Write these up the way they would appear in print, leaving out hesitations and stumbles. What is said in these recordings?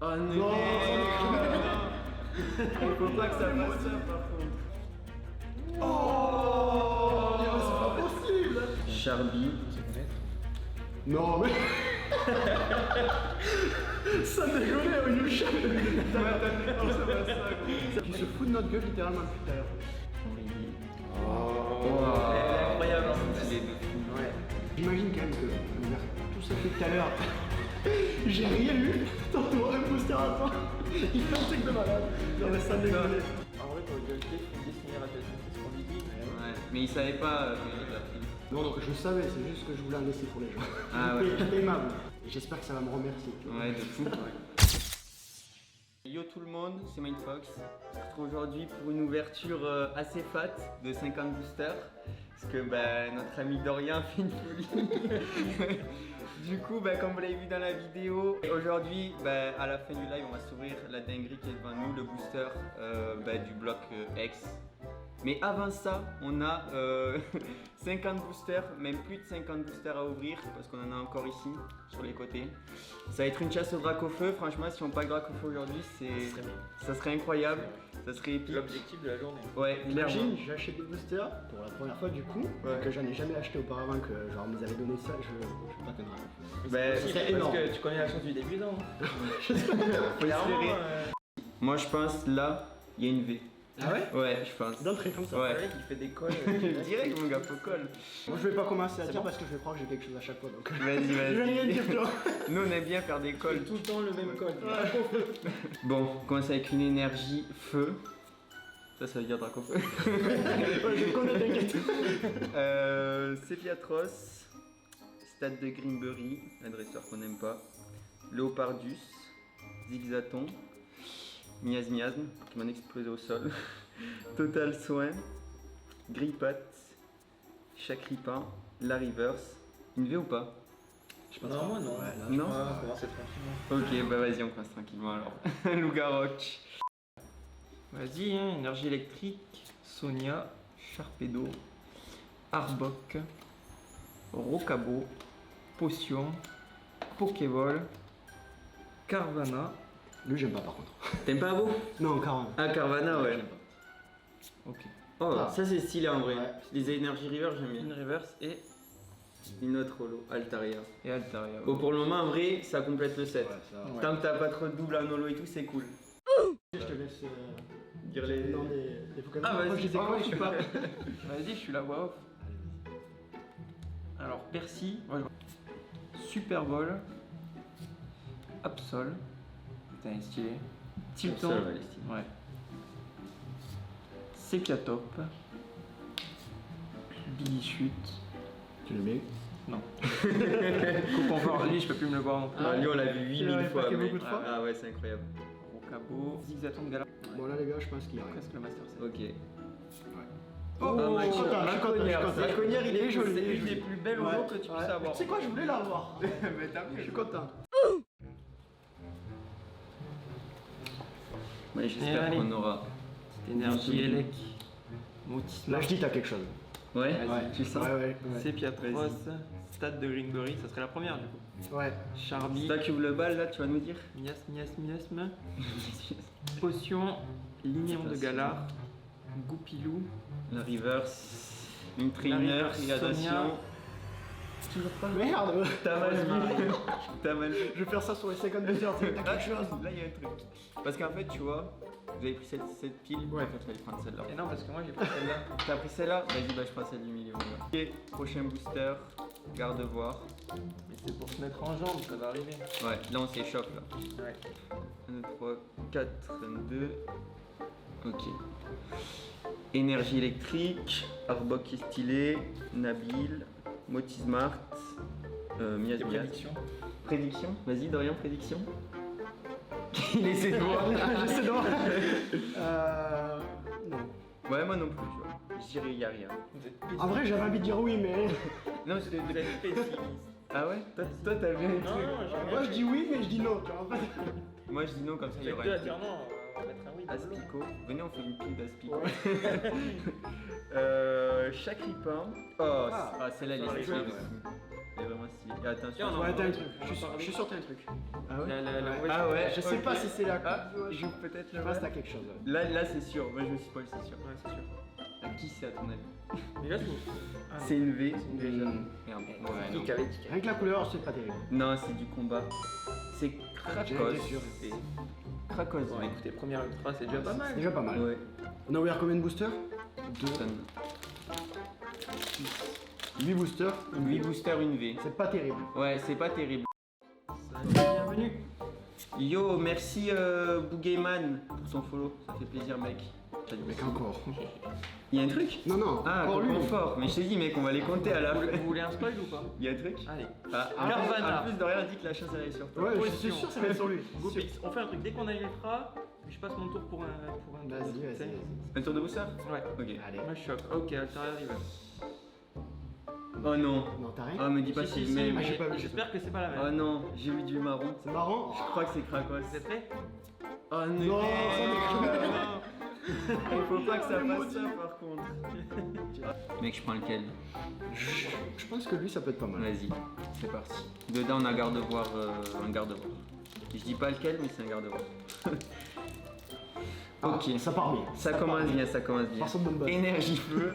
Oh non, Non, il faut pas que ça passe ça par contre. Oh, c'est pas possible. Charby. Non mais... Ça dégueulait au Yusha. Tu se fous de notre gueule littéralement depuis tout à l'heure. Incroyable en fait, il est de fou. Ouais. J'imagine quand même que tout ça fait tout à l'heure. J'ai rien eu. Tantôt un booster à temps. Il fait un truc de malade. Non mais ça dégueulait. En vrai, pour le gueuleté, il faut dessiner la tête. C'est ce qu'on lui dit. Ouais, mais il savait pas comment il l'a pris. Non, non, je savais, c'est juste que je voulais en laisser pour les gens. Ah ouais. J'étais aimable. Et j'espère que ça va me remercier. tu vois. Ouais, de fou. Yo tout le monde, c'est Mindfox. On se retrouve aujourd'hui pour une ouverture assez fat de 50 boosters. Parce que notre ami Dorian fait une folie. Du coup, comme vous l'avez vu dans la vidéo, aujourd'hui, à la fin du live, on va s'ouvrir la dinguerie qui est devant nous, le booster du bloc X. Mais avant ça, on a 50 boosters, même plus de 50 boosters à ouvrir parce qu'on en a encore ici sur les côtés. Ça va être une chasse au Dracofeu. Franchement, si on pack Dracofeu aujourd'hui, ça serait incroyable, ça serait épique. L'objectif de la journée. Ouais, Imagine, j'achète des boosters pour la première fois du coup, que j'en ai jamais acheté auparavant, que genre me les avait donné ça, je pas que Dracofeu. C'est serait parce énorme. que tu connais la chance du débutant. faut espérer. Moi, je pense là, il y a une V. Ah ouais? Ouais, je pense. D'entrée comme ça. Ouais. Le mec, il fait des cols. Direct, mon gars, faut colle. Moi je vais pas commencer à dire parce que je vais croire que j'ai quelque chose à chaque fois donc. Vas-y, Je vais rien dire toi. Nous, on aime bien faire des colles. Tout le temps le même col. Bon, on commence avec une énergie feu. Ça veut dire Dracofeu. Ouais, je connais, t'inquiète. Sephiatros, Stade de Grimbury, adresseur qu'on n'aime pas. Léopardus, Zigzaton, Miasmiasme, qui m'en explosé au sol. Total Soin, Grippat, Chacripin, La Reverse. Une V ou pas? Je pense Non, moi non. Ouais, là, Non. On va commencer tranquillement. Ok, vas-y, on commence tranquillement alors. Lougaroc. Vas-y, hein, énergie électrique, Sonia, Sharpedo, Arbok, Rocabo, Potion, Pokéball, Carvana. Lui j'aime pas par contre. T'aimes pas Abo? Non, Caron. Ah, Carvana, ouais. J'aime pas. Ok. Oh, Ah. ça c'est stylé en vrai. Ouais. Les énergies river, j'aime Une bien. reverse et Une autre holo, Altaria. Altaria. Bon, pour le moment, en vrai, ça complète le set. Ouais, ça va. Ouais. Tant que t'as pas trop de double en holo et tout, c'est cool. Je te laisse Dire les. dans des Pokémon. Ah, vas-y, je sais oh, quoi, je sais pas. Vas-y, je suis la voix off. Alors, Percy, Super Bowl, Absol, putain, il est stylé. Tilton, Absol, ouais, il est stylé. ouais. Sepiatop, Billy Chute, Tu le mets? non. Coupe encore, lui, je peux plus me le voir non plus. Ah, lui, on l'a vu Tu l'avais 8000 fois. packé mec. beaucoup de fois Ah, ouais, c'est incroyable. Rocabo, Zigzaton de Gala, Bon là les gars, je pense qu'il y a rien. presque le Master Set. Ok. Oh, Oh, je suis content, je suis content, je suis content. La connière, il est joli, c'est il est une des joli. plus belles Ouais. holo que tu puisses avoir. Tu sais quoi, je voulais l'avoir. Mais t'as Je vu. suis content. Ouais, Et j'espère allez. qu'on aura. Énergie Elec, Motis, Là je dis t'as quelque chose. Ouais, Vas-y. tu sens. Ouais. Sepiatros, Stade de Greenbury, ça serait la première du coup. Ouais. Charby, C'est toi qui ouvre le bal là, tu vas nous dire. Miasme, Potion, Lignéon de Galar, Goupilou, La reverse, une trainer, reverse, irradiation. Sonia. Toujours pas. Merde. T'as mal vu. T'as mal vu. Je vais faire ça sur les 52 heures, t'as Ah, quelque chose. là il y a un truc. Parce qu'en fait, tu vois, vous avez pris cette pile, Ouais. en fait, tu vas prendre celle-là. Et non, parce que moi j'ai pris celle-là. T'as pris celle-là? Vas-y, je prends celle du milieu. Voilà. Ok, prochain booster, garde-voir. Mais c'est pour se mettre en jambe, ça va arriver. Ouais, là on s'échauffe là. Ouais. 1, 2, 3, 4, 2. Ok. Énergie électrique, Arbok qui est stylé, Nabil, Motismart, Mias Tes Mias. prédictions. Prédiction? Vas-y, Dorian, prédiction. Il essaie de voir. J'essaie de voir. Non. Ouais, moi non plus, tu vois. Je dirais, y a rien. Vous êtes En vrai, j'avais envie de dire oui, mais. Non, Vous êtes pessimiste. Ah ouais? Toi, t'as vu un Non, truc. non, j'ai Moi, je dis oui, mais je dis non, tu vois. En fait. Moi, je dis non, comme ça, il Vous y êtes aura deux un à truc. dire non, on va mettre un oui. Aspico. Venez, on fait une pile d'Aspico. Ouais. Chacripin. Oh, Ah, celle-là, elle ça est va stylée rigoler, aussi. Elle est vraiment stylée. Et attention. Tiens, on en Ouais, t'as un parle. truc. Je suis sûr que t'as un truc. Ah ouais. Ah ouais. Je sais ok. pas si c'est la Ah, coupe. je peut-être Je le pense que vois. t'as quelque chose. Ouais. Là c'est sûr. Moi je me spoil, c'est sûr. Ouais, c'est sûr. À qui c'est à ton avis? Déjà, c'est C'est une V. une V, déjà. Mm. Merde. Ouais, non. Tic avec tic. Rien que la couleur, c'est pas terrible. Non, c'est du combat. C'est J'ai Krakos. été sûr. Krakos. Bon, écoutez, première ultra, c'est déjà pas C'est mal. déjà pas mal. Ouais. On a ouvert combien de boosters 2. Tonne. 8 boosters. 8 boosters, une V. C'est pas terrible. Ouais, c'est pas terrible. Bienvenue. Yo, merci Boogeyman pour son follow. Ça fait plaisir, mec. Mec, encore. Il y a un truc? Non, non. Ah, encore lui. fort. Mais je t'ai dit, mec, on va les compter à la fin. Vous voulez un spoil ou pas? Il y a un truc? Allez. Ah, Carvana. En plus de rien, on dit que la chance elle est sur toi. Ouais, je Position. suis sûr que ça va être sur lui. GoPix, on fait un truc. Dès qu'on a l'ultra, je passe mon tour pour un tour. Vas-y, Tu sais. vas-y. Un tour de booster? Ouais. Ok. Allez. Moi, je choque. Ok, Altaria Reverse. Oh non. Non, t'as rien Ah, me dis pas Si, si, si, mais. Ah, j'ai pas vu. J'espère que c'est pas la Oh même. non, j'ai vu du marron. C'est marrant. Je crois que c'est Krakos. Vous êtes prêts? Oh non, Non, ça il faut pas que ça fasse ça par contre. Mec, je prends lequel? Je pense que lui, ça peut être pas mal. Vas-y, c'est parti. Dedans, on a garde-voir, un garde-voir. Je dis pas lequel, mais c'est un garde-voir. Ah, Ok, ça part bien. ça commence bien, ça commence bien. Par son bonne base. Énergie feu,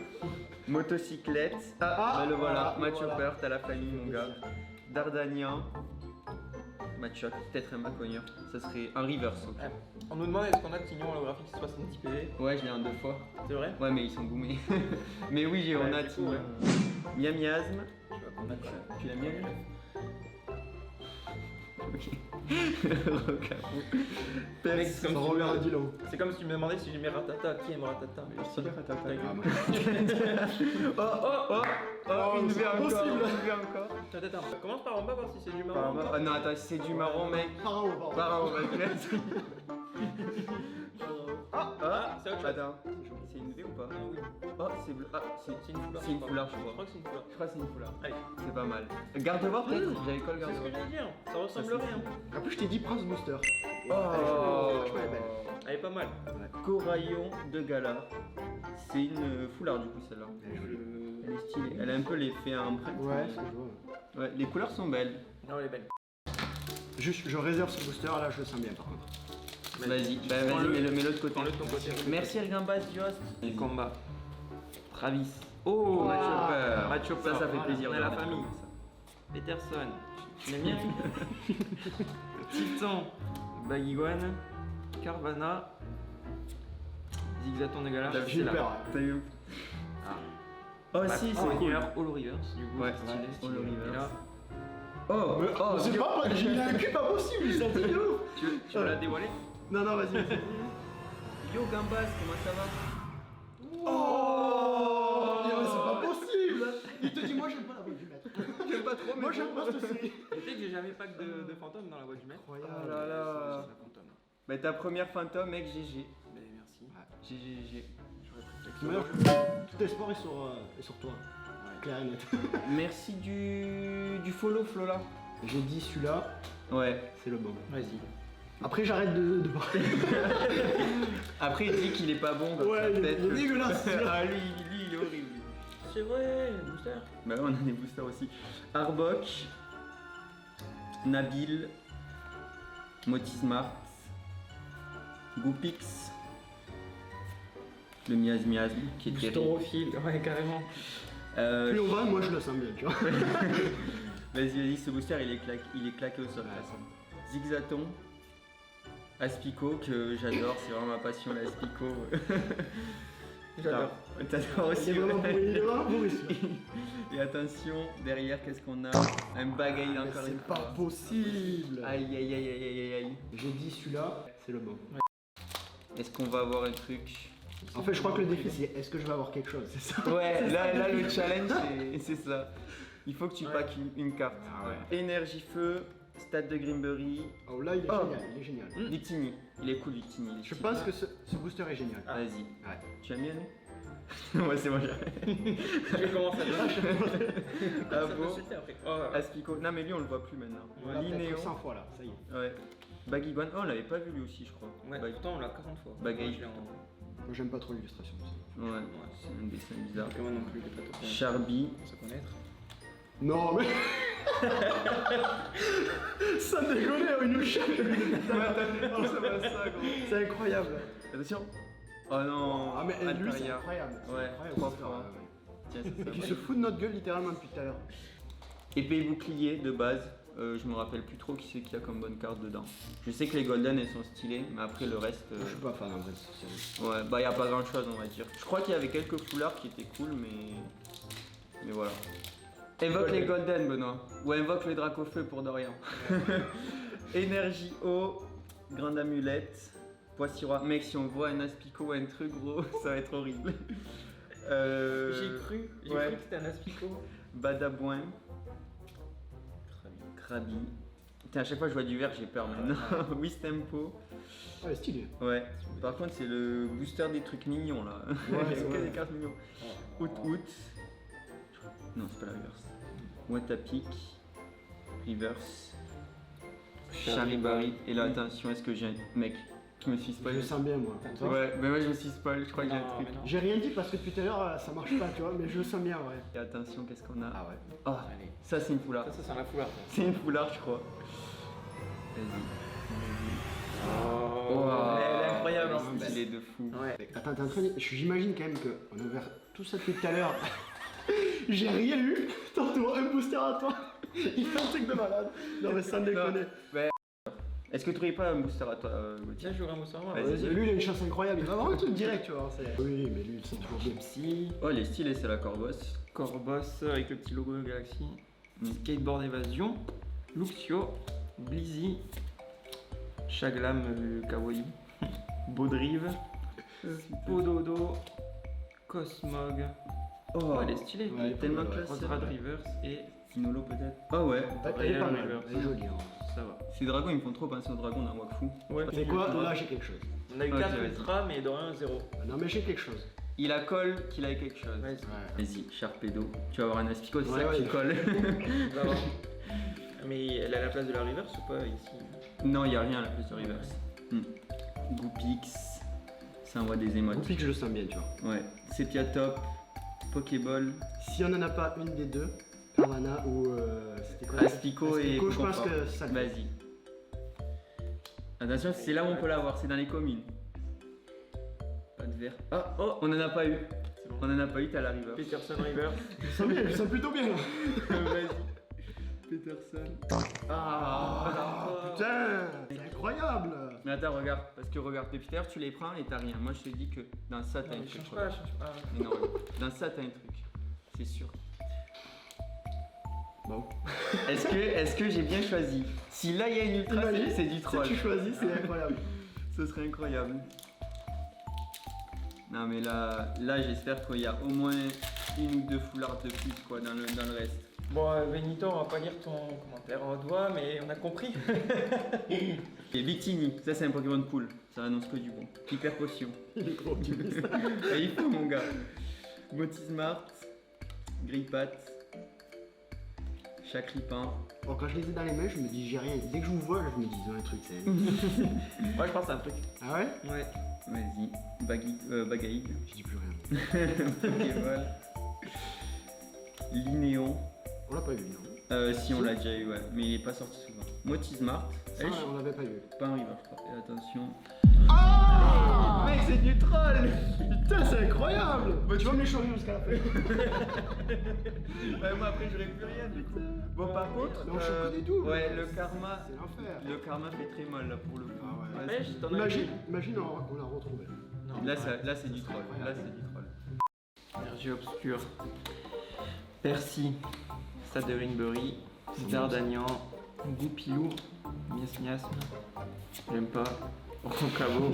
motocyclette. Ah, bah le voilà, voilà, Mathieu voilà. Peur, t'as la famille, mon gars. Dardanian, Matchok, peut-être un Macogneur. Ça serait un reverse. Ok. On nous demande est-ce qu'on a Tignon holographique 70 PV. Ouais, je l'ai en 2 fois. C'est vrai? Ouais, mais ils sont boomés. Mais oui, on Ouais, a du coup, Tignon. ouais. Miasme. Je vois qu'on a quoi. Tu l'aimes bien lui? Ok. Rocafou. Mec, c'est Ça comme, revient à Dylan. c'est comme si tu me demandais si j'aimais Ratata. Qui aime Ratata? Mais Qui aime Ratata? Ta gueule. Ah, moi. Oh, une c'est V pas encore, possible. une V encore. Attends, on commence par en bas, voir si c'est du Par marron. en bas. Oh non, attends, c'est du marron, mec. Par en haut, par en haut. Par en haut, vas-y. Ah, c'est autre chose. Attends, c'est une V ou pas? Ah oui. Oh, c'est bleu. Ah, C'est une foulard. c'est une foulard, je Je crois. crois que c'est une foulard. Je crois que c'est une foulard. Allez. C'est pas mal. Garde-voir peut-être? J'avais quoi le C'est ce que garde-voir? j'allais dire. Ça ressemblerait un peu. En plus, je t'ai dit Prince Booster. Oh, Je elle est belle. Elle est pas mal. Coraillon de gala. C'est une foulard du coup celle-là. Elle est jolie. Elle est stylée. Elle a un peu l'effet empreinte. Ouais, c'est joli. Ouais, les couleurs sont belles. Non, elle est belle. Juste, je réserve ce booster, là, je le sens bien par contre. Vas-y, bah, Prends-le. vas-y, mets-le de côté. Prends-le de ton côté. Merci Ergambas Diost. Les combats. Travis. Oh, Match Ah, Hopper. Match Hopper. Ça fait Voilà, plaisir. on de est la voir des famille. trucs comme Peterson. Tu l'aimes bien? Titan. Bagiguan. Carvana. Zigzaton de Galar. T'as vu, J'ai eu c'est peur. là. ça. T'as vu? Ah. Oh si, c'est cool. Holo Reverse, du coup. Ouais, c'est stylé, stylé. Holo Et Reverse. là, Oh, oh, C'est pas, j'ai eu un cul pas possible, c'est un truc de ouf. tu veux la dévoiler? Non, non, vas-y, vas-y. Yo Gambas, comment ça va? Oh, c'est pas possible. Il te dit, moi, j'aime pas la voix du maître. J'aime pas trop, Moi, j'aime pas cette série. Tu sais que j'ai jamais pack de fantômes dans la voie du maître. Oh là là. C'est la fantôme. Bah ta première fantôme, mec, GG. Mais merci. GG. J'aurais pris quelque D'ailleurs, chose. tout espoir est sur toi. Clair et net. Merci du follow, Flola. J'ai dit celui-là, Ouais. c'est le bon. Vas-y. Après, j'arrête de parler. Après, il dit qu'il est pas bon. Comme Ouais, ça, il est peut-être. dégueulasse. Ah, lui, il est horrible. C'est vrai, booster. Bah ouais, on a des boosters aussi. Arbok, Nabil, Motismart, Goopix, le Miasme qui est terrible. Boostorophile, ouais, carrément. Plus on va, moi, je le sens bien, tu vois. Vas-y, ce booster il est claqué au sol. de toute façon. Zigzaton, Aspico que j'adore, c'est vraiment ma passion l'Aspico. J'adore. T'adores aussi. Il est vraiment ouais. pourri, il est vraiment pourri, celui-là. Et attention, derrière qu'est-ce qu'on a? Un bagaille Mais encore une c'est pas fois. possible. Aïe aïe aïe aïe aïe aïe. J'ai dit celui-là, c'est le bon. Est-ce qu'on va avoir un truc? En fait, je crois que le défi, c'est est-ce que je vais avoir quelque chose, c'est ça. Ouais, là le challenge c'est ça. Il faut que tu packes une carte. Ah ouais. Énergie feu, stade de Grimbury, Oh là, il est Oh. génial, il est génial. Victini. Il est cool Victini. il est Je stylé. pense que ce booster est génial. Vas-y. Ouais. Tu aimes bien lui? Ouais, c'est moi j'arrête. Je vais commencer à le Ah bon? après. Oh, Aspico. Non mais lui on le voit plus maintenant. On l'a Linéo. peut-être 100 fois là, ça y est. Ouais. Bagiguan. Oh on l'avait pas vu lui aussi je crois. ouais, Bag- pourtant on l'a 40 fois. Bagaille. Moi, je l'ai en- Moi, j'aime pas trop l'illustration. Ouais, c'est un dessin bizarre. Donc, moi non plus, j'ai pas tout fait. Charby, Pour se connaître. Non, mais. Ça déconne, il nous cherche. C'est incroyable. Attention. Oh non. Ah, mais lui, c'est Altaria. incroyable. C'est Ouais, incroyable, trois cette fois. histoire, ouais. Tiens, c'est ça. Qui se fout de notre gueule littéralement depuis tout à l'heure. Épée et bouclier de base. Je me rappelle plus trop qui c'est qu'il y a comme bonne carte dedans. Je sais que les golden elles sont stylées, mais après le reste. Je suis pas fan en vrai, c'est sérieux. Ouais, bah y a pas grand chose on va dire. Je crois qu'il y avait quelques foulards qui étaient cool, mais voilà. Évoque les golden, Benoît. Ou invoque les Dracofeu pour Dorian. Énergie eau, grande amulette, poissy-roi. Mec, si on voit un aspico ou un truc gros, ça va être horrible. J'ai cru que c'était un aspico. Badabouin. Krabi. Putain, à chaque fois que je vois du vert, j'ai peur maintenant. Wistempo. Ouais, stylé. Ouais. Par contre, c'est le booster des trucs mignons là. Ouais, c'est ouais. que des cartes mignons. Out. Non, c'est pas la reverse. Watapic. Reverse. Charibari. Et là, attention, est-ce que j'ai un mec qui me suis Je spoil? le sens bien, moi. Ouais, mais moi je me suis spoil, je crois que j'ai un Non, truc. mais non. J'ai rien dit parce que depuis tout à l'heure, ça marche pas, tu vois, mais je le sens bien, ouais. Et attention, qu'est-ce qu'on a? Ah ouais. Oh, Allez. ça c'est une foulard. Ça c'est un foulard. ça. C'est une foulard, je crois. Vas-y. Oh, Elle est incroyable, Ouais, ce stylé de fou. Ouais. Attends, t'es en train de... J'imagine quand même qu'on a ouvert tout ça depuis tout à l'heure. J'ai rien eu. Tantôt, un booster à toi. Il fait un truc de malade. Non, mais sans déconner. Est-ce que tu n'aurais pas un booster à toi, Gauthier? Tiens, je joue un mot sur moi. Vas-y. Vas-y. Lui, il a une chance incroyable. Il va avoir un truc direct, tu vois. Oui, mais lui, c'est toujours bien. Psy, Oh, les stylés, c'est la Corvos. Corboss avec le petit logo de Galaxy, Skateboard Évasion, Luxio, Blizzy, Chaglam Kawaii, Baudrive, Pododo, Cosmog. Oh, elle est stylée. Ouais, tellement ouais. classe. Rod Rivers et Sinolo peut-être. Ah ouais. Elle est pas Royal mal. River. Elle est jolie. Hein. Ça va. Ces dragons, ils me font trop penser aux dragons d'un Wakfu. Ouais. C'est quoi? Là, j'ai quelque chose. On a eu Ok, 4 vas-y. ultra, mais de rien 0. Non, mais j'ai quelque chose. Il a colle qu'il a quelque chose. Ouais, Ouais. Vas-y, Sharpedo. Tu vas avoir un aspico, c'est Ouais, ça ouais. qui colle. on va voir. Mais elle a la place de la Reverse ou pas ici? Non, il n'y a rien à la place de reverse. Goopix. Ça envoie des émotes. Goupil que je le sens bien, tu vois. Ouais. Sepia Top. Pokéball. Si on en a pas une des deux, Carvana ou. C'était quoi? Aspico et Aspico, je pense Confort. que ça le fait. Vas-y. Attention, c'est là où on peut l'avoir, c'est dans les communes. Pas de vert. Ah, oh, on en a pas eu. C'est bon. On en a pas eu, t'as la river. Peterson River. Je le sens bien, je le sens plutôt bien là. Vas-y. Peterson. Ah, Putain, c'est incroyable. Mais attends, regarde, parce que regarde, tes Peter, tu les prends et t'as rien. Moi, je te dis que dans ça, t'as un truc. Change pas, change pas. Mais non, dans ça, t'as un truc. C'est sûr. Bon. Est-ce que j'ai bien choisi? Si là, il y a une ultra, Imagine, c'est du Si troll. tu choisis, c'est incroyable. Ce serait incroyable. Non, mais là j'espère qu'il y a au moins une ou deux foulards de plus, quoi, dans le reste. Bon, Benito, on va pas lire ton commentaire en doigt, mais on a compris. Et Victini, ça c'est un Pokémon de poule, ça annonce que du bon. Hyper potion. Il est trop optimiste. Et il faut mon gars. Motismart, Grippat, Chacripin. Bon, quand je les ai dans les mains, je me dis j'ai rien. Dès que je vous vois, je me dis ils ont un truc, c'est. Moi, je pense à un truc. Ah ouais? Ouais. Vas-y, Bagaïg, Je dis plus rien. Pokéball, Linéon. On l'a pas eu, non? Si on l'a déjà eu, ouais, mais il est pas sorti souvent. Motismart, Ça, on l'avait pas eu. pas un river, je crois. Et attention. Ah Mec, c'est du troll! Putain, c'est incroyable! Tu vas me les changer jusqu'à la fin. Ouais, moi après j'aurais plus rien du coup. Bon, par contre, Non, je connais tout. ouais, le karma, C'est l'enfer. le karma fait très mal là pour le coup. Ah ouais. Mais je t'en ai Imagine, on l'a retrouvé. Non, Là, ouais. là c'est du troll. Là c'est du troll. Énergie obscure. Percy. Stade de Ringbury. Dardagnan. Goupilou. Miasmiasme. J'aime pas. Roncabo.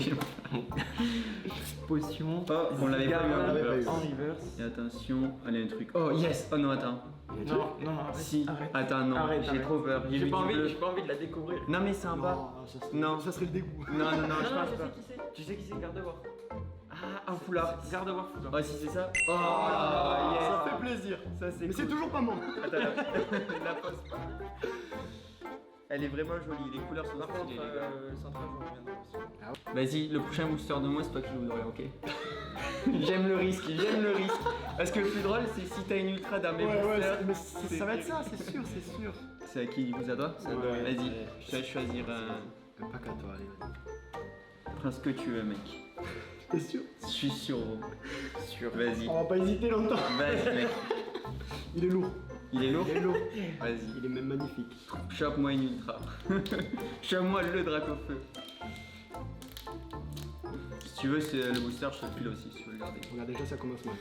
Potion. Oh, on l'avait pas eu en on l'avait pas eu. reverse. En reverse. Et attention, allez un truc. Oh yes! Oh non, attends. Non, non, non, arrête. Si, Arrête. attends, non, Arrête, j'ai arrête. trop peur. J'ai J'ai vu pas, du envie, bleu. j'ai pas envie de la découvrir. Non, mais c'est en bas. Non, ça serait, Non. ça serait le dégoût. Non, non, non, je Non, pense je pas. sais qui c'est. Tu sais qui c'est, garde voir. Ah, un foulard. Garde voir foulard. Oh, si c'est ça. Oh, Ça yes. fait plaisir. Ça c'est Mais c'est cool. toujours pas moi. Attends, la pose pas. Elle est vraiment jolie, les couleurs sont Par contre, stylées, les gars. le central, je reviendrai aussi. Vas-y, le prochain booster de moi, c'est toi qui le voudrais, ok? J'aime le risque, j'aime le risque. Parce que le plus drôle, c'est si t'as une ultra d'un Ouais, booster. mais ça va être ça, c'est sûr, c'est sûr. C'est à qui du coup ça doit Ouais, Vas-y, ouais. je te laisse choisir un. Pas qu'à toi, allez, vas-y. Prends ce que tu veux, mec. T'es sûr? Je suis sûr, gros. Sûr, vas-y. On va pas hésiter longtemps. Vas-y, mec. Il est lourd. Il est lourd Il est lourd. Vas-y. Il est même magnifique. Chope-moi une ultra. Chope-moi le Dracofeu. Si tu veux, c'est le booster, je te le file aussi si tu veux le garder. Regarde, déjà ça commence mal.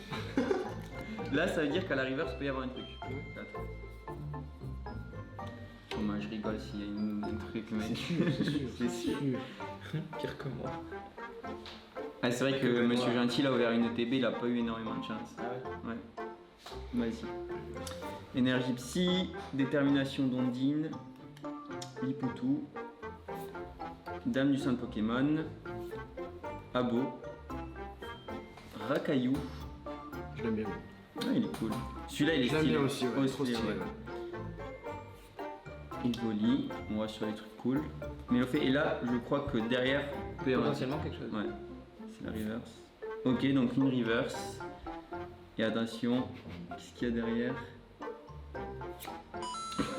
Là, ça veut dire qu'à la reverse, peut y avoir un truc. Ouais. Attends. Oh, moi, je rigole s'il y a un truc, mec. C'est sûr. C'est sûr. Pire que moi. Ah, c'est vrai que Monsieur Gentil a ouvert une ETB, il a pas eu énormément de chance. Ah ouais. Ouais. Vas-y. Énergie psy, détermination d'Ondine, Lipoutou, Dame du Saint Pokémon, Abo, Rakaillou. Je l'aime bien. Ah, il est cool. Celui-là, il est Je l'aime stylé. bien aussi, ouais. Oh, Trop stylé, stylé. ouais. Evoli, on va sur les trucs cool. Mais au fait, et là, je crois que derrière, peut y avoir un- Potentiellement quelque chose. Ouais, c'est la reverse. Ok, donc une reverse. Et attention, qu'est-ce qu'il y a derrière?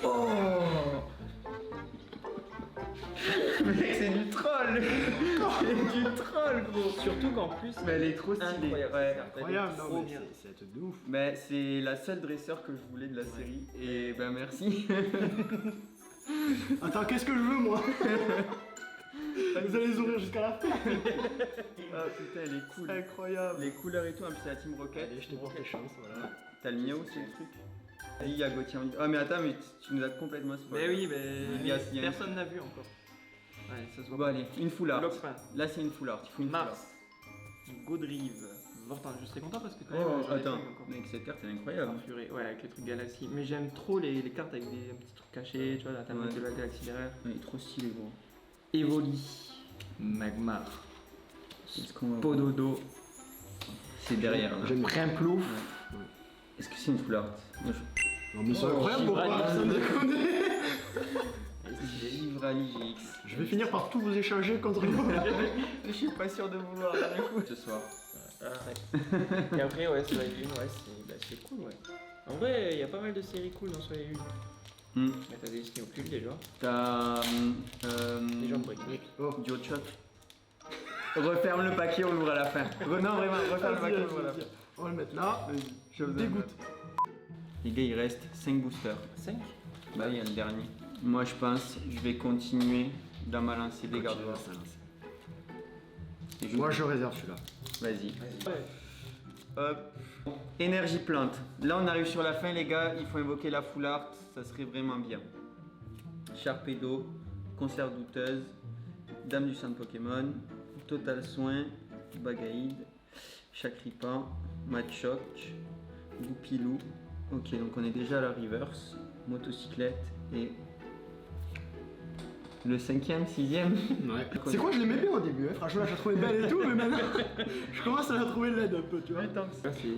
Oh Mec, c'est du troll C'est du troll, gros. Surtout qu'en plus, Mais elle est trop stylée. incroyable. Ouais. Incroyable, Elle est non trop mais bien. c'est un truc de ouf. Mais c'est la seule dresseur que je voulais de la série. Et ben merci. Attends, qu'est-ce que je veux moi? Vous allez les ouvrir jusqu'à la fin. Ah putain, elle est cool. Incroyable. Les couleurs et tout, en plus c'est la Team Rocket. Allez, je te porte chance, voilà. T'as le mien aussi le truc. Il y a Gauthier en ligne. Ah mais attends, mais tu nous as complètement spoilé. Mais oui, mais Il y a- personne n'a vu encore. Ouais, ça se voit. Bon allez, une full art. Lopin, Là c'est une full art, il faut une full art. Mars, Godrive, Vortin. Je serais content parce que quand Oh même. j'en ai attends, pas vu encore. mec cette carte elle est incroyable. Purée, ouais, avec les trucs Galaxy. Mais j'aime trop les cartes avec des petits trucs cachés, tu vois, la table Ouais. de la Galaxy derrière. Il est trop stylé gros. Evoli, Magmar, Est-ce qu'on va- Pododo, C'est derrière là. J'aime bien. Primplouf. Est-ce que c'est une full art? Moi, Non mais c'est Oh, incroyable pour Gibraltar. moi, ça me déconne. je... Givrali GX. Je vais finir par tout vous échanger contre moi. Je suis pas sûr de vouloir d'un coup ce soir. Et après, ouais, Soleil Lune, ouais, c'est cool, ouais. En vrai, il y a pas mal de séries cool dans Soleil Lune. Hmm. Mais t'as des Disney occultes déjà. T'as. Des gens de briques. Oh. Duo Chop. Referme le paquet, on l'ouvre à la fin. Non, vraiment, referme le paquet, on l'ouvre à la fin. On va le mettre là. Je me dégoûte. Les gars, il reste 5 boosters. 5. Bah, il y a le dernier. Moi, je pense, je vais continuer dans ma lancée des gardoirs. Et Moi je réserve celui-là. Vas-y. Ouais. Hop. Énergie plante. Là, on arrive sur la fin, les gars. Il faut invoquer la full art. Ça serait vraiment bien. Charpedo, Conserve douteuse, Dame du sang de Pokémon, Total soin, Bagaïd, Chakripan, Machoc, Goupilou. Ok, donc on est déjà à la reverse. Motocyclette et le 5ème, 6ème. Ouais. C'est quoi, je l'aimais bien au début, hein. Franchement, je la trouvais belle et tout, mais maintenant, je commence à la trouver laide un peu, tu vois.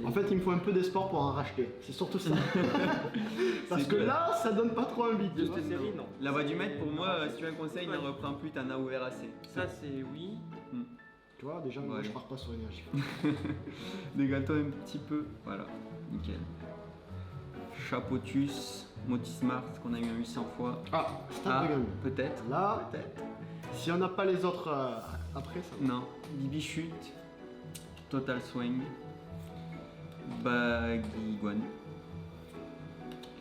En fait, il me faut un peu d'espoir pour en racheter. C'est surtout ça. Parce C'est que clair. là, ça donne pas trop envie. tu De vois. cette série, non. La voix du maître, pour moi, si tu veux un conseil, n'en reprends plus, t'en as ouvert assez. Ça, c'est oui. Tu vois, déjà, moi, Ouais. je pars pas sur énergie. Dégale-toi un petit peu. Voilà, nickel. Chapotus, Motismart, qu'on a eu un 800 fois. Ah, stade Ah, de gamme. peut-être. Là, Peut-être. si on n'a pas les autres après, ça va. Non. Bibichute, Total Swing, Baguiguan,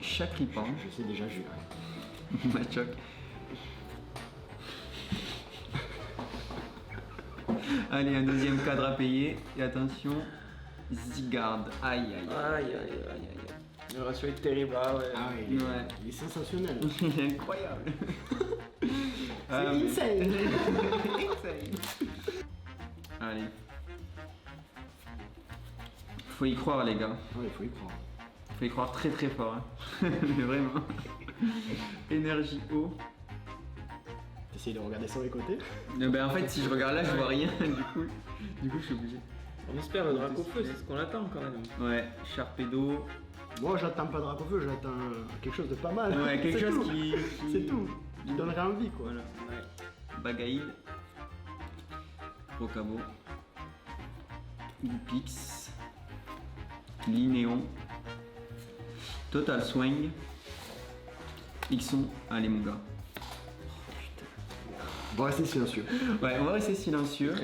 Chakripan, Je sais déjà, je Machoc. Allez, un deuxième cadre à payer. Et attention, Zigard. Aïe, aïe, aïe. Aïe, aïe, aïe, aïe. Le ratio est terrible, ah ouais. Ah ouais, Ouais. il est sensationnel. Il est incroyable. C'est Ah, mais- insane. Insane. Allez. Faut y croire, les gars. Ouais, il faut y croire. Faut y croire très très fort. Hein. Mais vraiment. Énergie eau. T'essayes de regarder sur les côtés. Ben en fait, si je regarde là, je vois rien. Du coup, je suis obligé. On espère le drac au feu, c'est ce qu'on attend quand même. Ouais, Charpedo. Moi, j'attends pas de drapeau feu, j'attends quelque chose de pas mal. Ouais, quelque C'est chose tout. qui. C'est tout. Il donnerait envie, quoi. Voilà. Ouais. Bagaïd. Rocabo. Vulpix, Linéon, Total Swing, Ixon, allez mon gars. On va rester silencieux. Ouais, on va rester silencieux.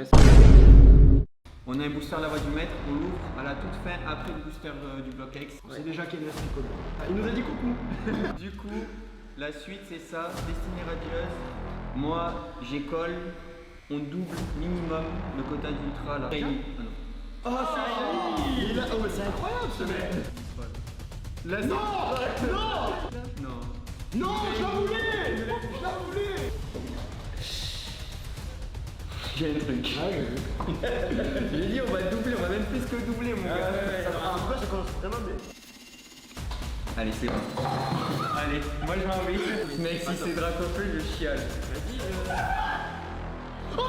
On a un booster à la voix du maître, on l'ouvre à la toute fin après le booster du bloc X. On sait déjà qu'il laisse le code. Ah, il nous a dit coucou. Du coup, la suite c'est ça, Destinée Radieuse. Moi, j'école, on double minimum le quota d'ultra là. Ah non. Oh, ça y est. Oh, mais c'est incroyable ce mec. Là, Non, non, non. non, je la voulais. Je la voulais. J'ai un truc. Ah, j'ai vu. J'ai dit on va doubler, on va même plus que doubler mon gars. En tout cas, ça commence vraiment bien. Allez, c'est bon. Allez, moi j'ai envie. Mec, si c'est Dracofeu, je chiale. Vas-y, Oh